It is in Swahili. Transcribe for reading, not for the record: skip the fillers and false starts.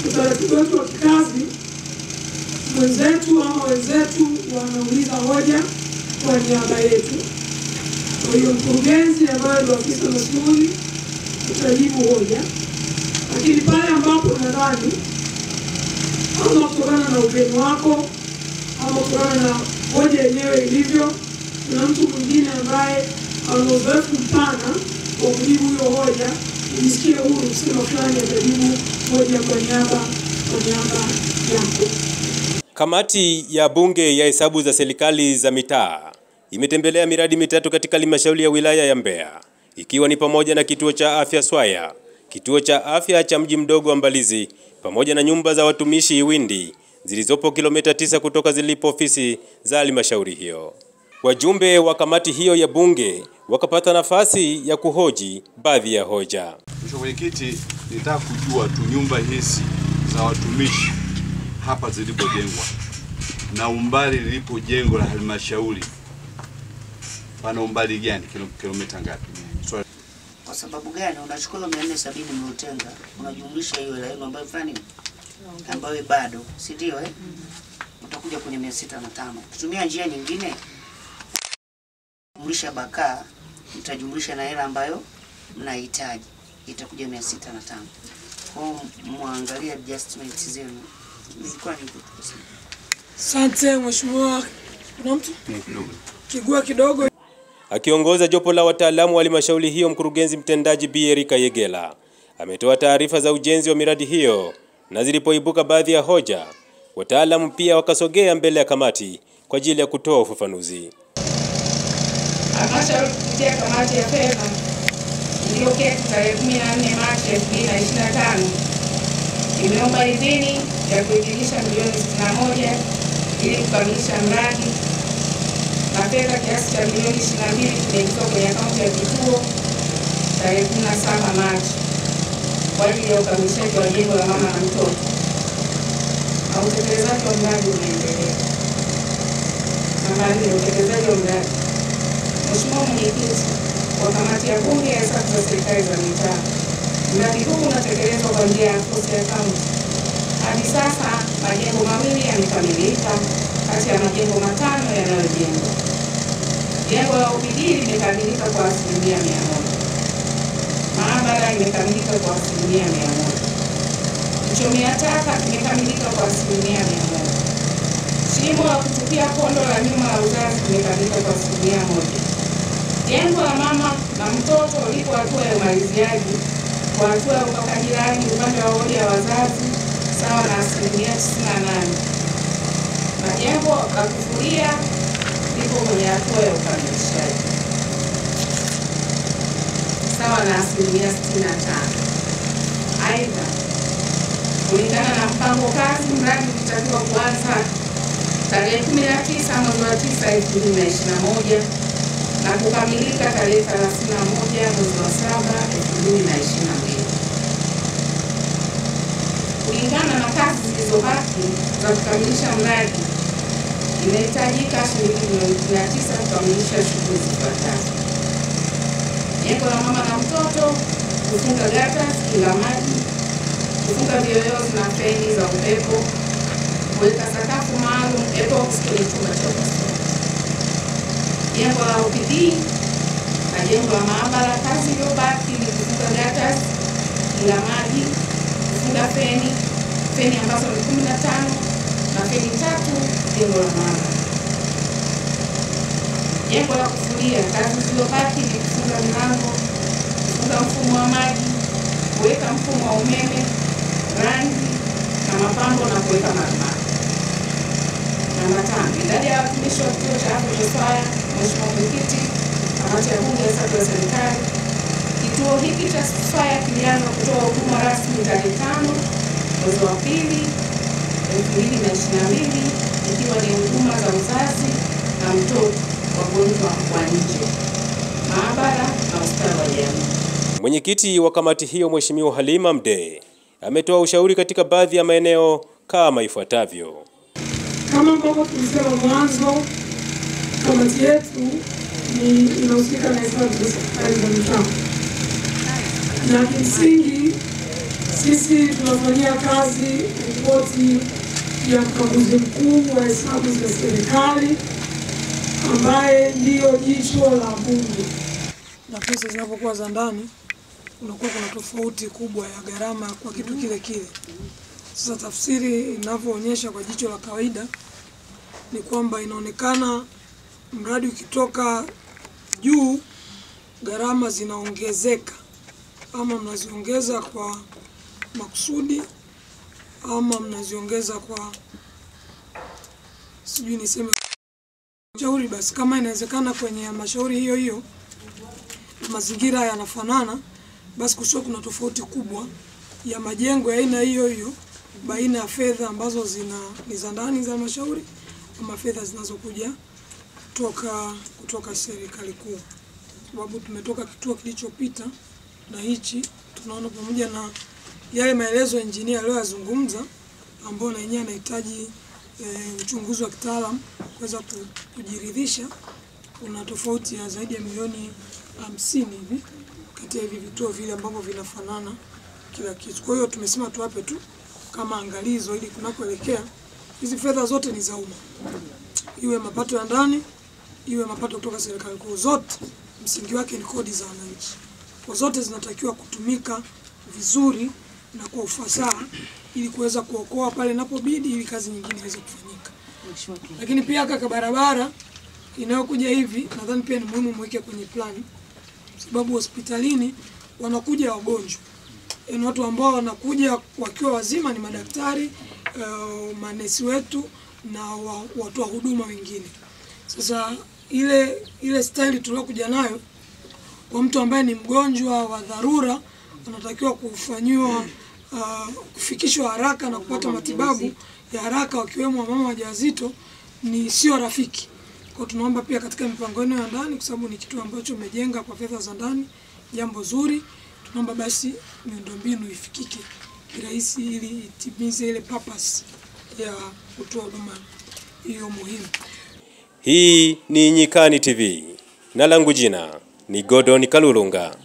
utaratibu wetu wa kikazi, mwenzetu ama wenzetu wanauliza hoja kwa niaba yetu. Kwa hiyo mkurugenzi ambaye ndio afisa masuli utajibu hoja, lakini pale ambapo nadhani ama kutokana na ugeni wako ama kutokana na hoja yenyewe ilivyo, kuna mtu mwingine ambaye ana uzoefu mpana wa kujibu hiyo hoja, nisikie huru kusema fulani atajibu hoja kwa niaba yako. Kamati ya Bunge ya Hesabu za Serikali za Mitaa imetembelea miradi mitatu katika halmashauri ya wilaya ya Mbeya, ikiwa ni pamoja na kituo cha afya Swaya, kituo cha afya cha mji mdogo wa Mbalizi, pamoja na nyumba za watumishi Iwindi zilizopo kilomita 9 kutoka zilipo ofisi za halmashauri hiyo. Wajumbe wa kamati hiyo ya bunge wakapata nafasi ya kuhoji baadhi ya hoja. Mheshimiwa Mwenyekiti, nitaka kujua tu nyumba hizi za watumishi hapa zilipojengwa na umbali lilipo jengo la halmashauri pana umbali gani, kilomita ngapi? Kwa sababu gani unachukua 470 mliotenga unajumlisha hiyo ile ambayo fulani ambayo bado si ndio utakuja kwenye 605. Kutumia njia nyingine jumlisha baka mtajumlisha na hela ambayo mnahitaji itakuja 605. Kwa muangalia adjustment zenu ilikuwa ni kitu. Asante mheshimiwa. Kuna mtu kigua kidogo. Akiongoza jopo la wataalamu wa halmashauri hiyo, mkurugenzi mtendaji Bi Erika Yegela ametoa taarifa za ujenzi wa miradi hiyo, na zilipoibuka baadhi ya hoja, wataalamu pia wakasogea mbele ya kamati kwa ajili ya kutoa ufafanuzi. Halmashauri kupitia kamati ya fedha iliyoketi tarehe 14 Machi 2025 imeomba idhini ya kuidhinisha milioni 61 ili kukamilisha mradi, na fedha kiasi cha milioni 22 kimeingizwa kwenye akaunti ya kituo tarehe 17 Machi kwa ajili ya ukamilishaji wa jengo la mama na mtoto, na utekelezaji wa mradi unaendelea. Nambari ya utekelezaji wa mradi. Mheshimiwa Mwenyekiti wa kamati ya bunge ya hesabu za serikali za mitaa, mradi huu unatekelezwa kwa njia ya cost account. Hadi sasa majengo mawili yamekamilika kati ya majengo 5 yanayojengwa. Jengo la OPD limekamilika kwa 100%. Maabara imekamilika kwa 100%. Kuchomea taka kimekamilika kwa 100%. Shimo la kutupia kondo la nyuma la uzazi kimekamilika kwa 100%. Jengo la mama na mtoto liko hatua ya umaliziaji kwa hatua ya upakaji rangi upande wa wodi ya wazazi sawa na 98%. Na jengo la kufulia liko kwenye hatua ya ukamilishaji sawa na 65%. Aidha, kulingana na mpango kazi, mradi ulitakiwa kuanza tarehe 19 mwezi wa 9 2021 na kukamilika tarehe 31 mwezi wa 7 2022. Kulingana na kazi zilizobaki za kukamilisha mradi, inahitajika shilingi milioni 900 kukamilisha shughuli zifuatazo: jengo la mama na mtoto, kufunga gata kinga maji, kufunga viyoyozi na feni za upepo, kuweka sakafu maalum epox kwenye chumba cha upasuaji. Jengo la OPD na jengo la maabara, kazi iliyobaki ni kufunga gata kinga maji, kufunga feni ambazo ni 15 na feni 3 jengo la maabara. Jengo la kufulia, kazi zilizobaki ni kufunga milango, kufunga mfumo wa maji, kuweka mfumo wa umeme, rangi na mapambo na kuweka marumaru. Namba 5, idadi ya watumishi wa kituo cha afya cha Swaya. Mheshimiwa Mwenyekiti, kamati ya bunge ya hesabu za serikali, kituo hiki cha Swaya kilianza kutoa huduma rasmi tarehe 5 mwezi wa 2 2022, ikiwa ni huduma za uzazi na mtoto, wagonjwa wa nje, maabara na ustawi wa jamii. Mwenyekiti wa kamati hiyo Mheshimiwa Halima Mdee ametoa ushauri katika baadhi ya maeneo kama ifuatavyo. Kama ambavyo tulisema mwanzo, kamati yetu inahusika na hesabu za serikali za mitaa, na kimsingi Sisi tunafanyia kazi ripoti ya mkaguzi mkuu wa hesabu za serikali ambaye ndiyo jicho la Bunge. Na pesa zinapokuwa za ndani unakuwa kuna tofauti kubwa ya gharama kwa kitu kile kile. Sasa tafsiri inavyoonyesha kwa jicho la kawaida ni kwamba inaonekana mradi ukitoka juu gharama zinaongezeka, ama mnaziongeza kwa makusudi ama mnaziongeza kwa sijui niseme shauri. Basi kama inawezekana kwenye halmashauri hiyo hiyo mazingira yanafanana, basi kusio kuna tofauti kubwa ya majengo ya aina hiyo hiyo baina ya fedha ambazo ni za ndani za halmashauri ama fedha zinazokuja kutoka serikali kuu. Sababu tumetoka kituo kilichopita na hichi tunaona pamoja na yale maelezo ya engineer aliyozungumza ambao na yenyewe anahitaji uchunguzi wa kitaalamu kuweza kujiridhisha, kuna tofauti ya zaidi ya milioni 50 hivi kati ya hivi vituo vile ambavyo vinafanana kila kitu. Kwa hiyo tumesema tuwape tu kama angalizo ili kunakoelekea hizi fedha zote ni za umma. Iwe mapato ya ndani, iwe mapato kutoka serikali kuu, zote msingi wake ni kodi za wananchi. Kwa zote zinatakiwa kutumika vizuri na kwa ufasaha ili kuweza kuokoa pale inapobidi ili kazi nyingine iweze kufanyika. Lakini pia kaka barabara inayokuja hivi nadhani pia ni muhimu mweke kwenye plani, sababu hospitalini wanakuja wagonjwa. Ni watu ambao wanakuja wakiwa wazima, ni madaktari, manesi wetu na watu wa huduma wengine. Sasa ile style tulokuja nayo kwa mtu ambaye ni mgonjwa wa dharura anatakiwa kufanyiwa kufikishwa haraka na kupata matibabu ya haraka, wakiwemo mama wajawazito, ni sio rafiki. Kwa tunaomba pia katika mipango yenu ya ndani, kwa sababu ni kitu ambacho umejenga kwa fedha za ndani, jambo zuri, tunaomba basi miundombinu ifikike kirahisi ili itimize ile purpose ya kutoa huduma hiyo muhimu. Hii ni Nyikani TV na langu jina ni Gordon Kalulunga.